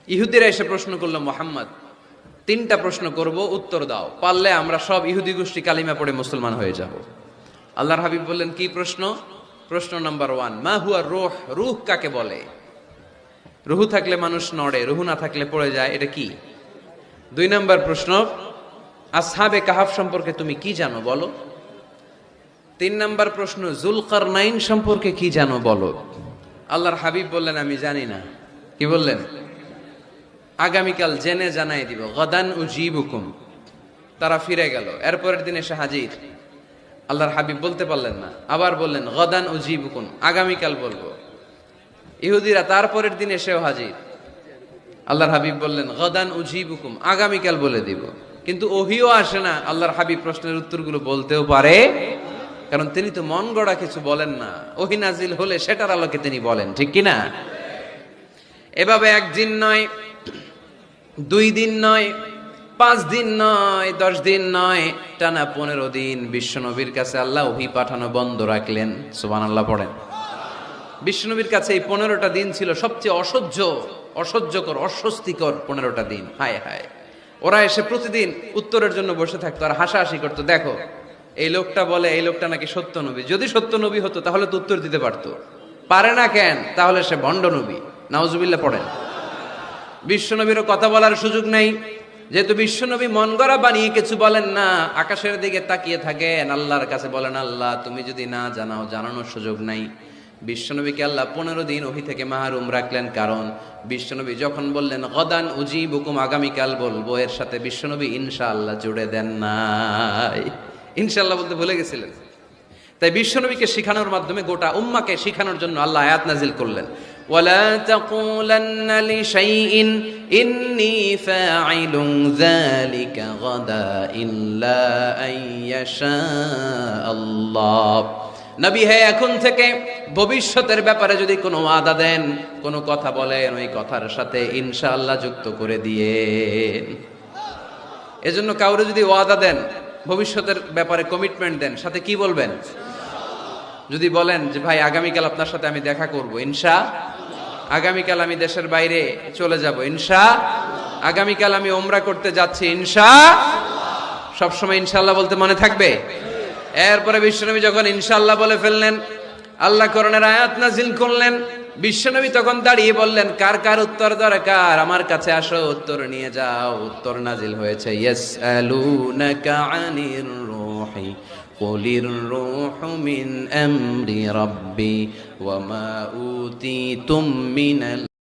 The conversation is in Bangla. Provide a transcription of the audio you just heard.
ইহুদিরা এসে প্রশ্ন করলো, মুহাম্মদ 3টা প্রশ্ন করব, উত্তর দাও, পারলে আমরা সব ইহুদি গোষ্ঠী কালিমা পড়ে মুসলমান হয়ে যাব। আল্লাহর হাবিব বললেন, কি প্রশ্ন? প্রশ্ন নাম্বার 1, মা হুয়া রূহ, রূহ কাকে বলে? রূহ থাকলে মানুষ নড়ে, রূহ না থাকলে পড়ে যায়, এটা কি? 2 নাম্বার প্রশ্ন, আসহাবে কাহাফ সম্পর্কে তুমি কি জানো বলো। 3 নাম্বার প্রশ্ন, যুলকারনাইন সম্পর্কে কি জানো বলো। আল্লাহর হাবিব বললেন, আমি জানি না। কি বললেন? আগামীকাল জেনে জানাই দিব, গদান উজিবুকুম। তারা ফিরে গেল, এরপরের দিন এসে হাজির। আল্লাহর হাবিব বলতে পারলেন না, আবার বললেন গদান উজিবুকুম, আগামীকাল বলবো। ইহুদিরা তারপরের দিন এসেও হাজির। আল্লাহর হাবিব বললেন গদান উজিবুকুম, আগামীকাল বলে দিব। কিন্তু ওহিও আসে না, আল্লাহর হাবিব প্রশ্নের উত্তরগুলো বলতেও পারে, কারণ তিনি তো মন গড়া কিছু বলেন না। ওহি নাজিল হলে সেটার আলোকে তিনি বলেন, ঠিক কিনা? এভাবে 1 দিন নয়, 2 দিন নয়, 5 দিন নয়, 10 দিন নয়, টানা 15 দিন বিশ্বনবীর কাছে আল্লাহ ওহী পাঠানো বন্ধ রাখলেন। সুবহানাল্লাহ পড়েন। বিশ্বনবীর কাছে এই 15টা দিন ছিল সবচেয়ে অসহ্যকর, অস্বস্তিকর 15টা দিন। হায় হায়, ওরা এসে প্রতিদিন উত্তরের জন্য বসে থাকতো আর হাসাহাসি করতো, দেখো এই লোকটা বলে এই লোকটা নাকি সত্য নবী। যদি সত্য নবী হতো তাহলে তো উত্তর দিতে পারতো, পারে না কেন? তাহলে সে ভণ্ড নবী। নাউজুবিল্লাহ পড়েন। বিশ্বনবীরও কথা বলার সুযোগ নেই, যেহেতু বিশ্বনবী মন গড়া বানিয়ে কিছু বলেন না। আকাশের দিকে তাকিয়ে থাকেন, আল্লাহর কাছে বলেন, আল্লাহ তুমি যদি না জানাও, জানানোর সুযোগ নাই। বিশ্বনবীকে আল্লাহ 15 দিন ওহী থেকে মাহরুম রাখলেন, কারণ বিশ্বনবী যখন বললেন গদান উজিবুকুম, আগামীকাল বলবো, এর সাথে বিশ্বনবী ইনশাআল্লাহ জুড়ে দেন নাই। ইনশাআল্লাহ বলতে ভুলে গেছিলেন। তাই বিশ্বনবীকে শিখানোর মাধ্যমে গোটা উম্মাকে শিখানোর জন্য আল্লাহ আয়াত নাজিল করলেন, ওয়ালা তাকুলান্না লিশাইইন ইন্নী ফাঈলুন যালিকা গাদা ইল্লা আইয়াশা আল্লাহ। নবী হে, এখন থেকে ভবিষ্যতের ব্যাপারে যদি কোনো ওয়াদা দেন, কোনো কথা বলেন, ওই কথার সাথে ইনশাআল্লাহ যুক্ত করে দিয়েন। এজন্য কাউরে যদি ওয়াদা দেন, ভবিষ্যতের ব্যাপারে কমিটমেন্ট দেন, সাথে কি বলবেন? যদি বলেন যে ভাই আগামীকাল আপনার সাথে আমি দেখা করব, ইনশা, আগামীকাল আমি দেশের বাইরে চলে যাব, ইনশা, আগামীকাল আমি ওমরা করতে যাচ্ছি, ইনশা, সবসময় ইনশাআল্লাহ বলতে মনে থাকবে। এরপরে বিশ্বনবী যখন ইনশাআল্লাহ বলে ফেললেন, আল্লাহ কোরআনের আয়াত নাজিল করলেন। বিশ্বনবী তখন দাঁড়িয়ে বললেন, কার কার উত্তর দরকার আমার কাছে আসো, উত্তর নিয়ে যাও। উত্তর নাজিল হয়েছে, ইয়াসআলুনাকা আনির রূহি কুলির রূহু মিন আমরি রাব্বি ওয়া মা উতিতুম মিনাল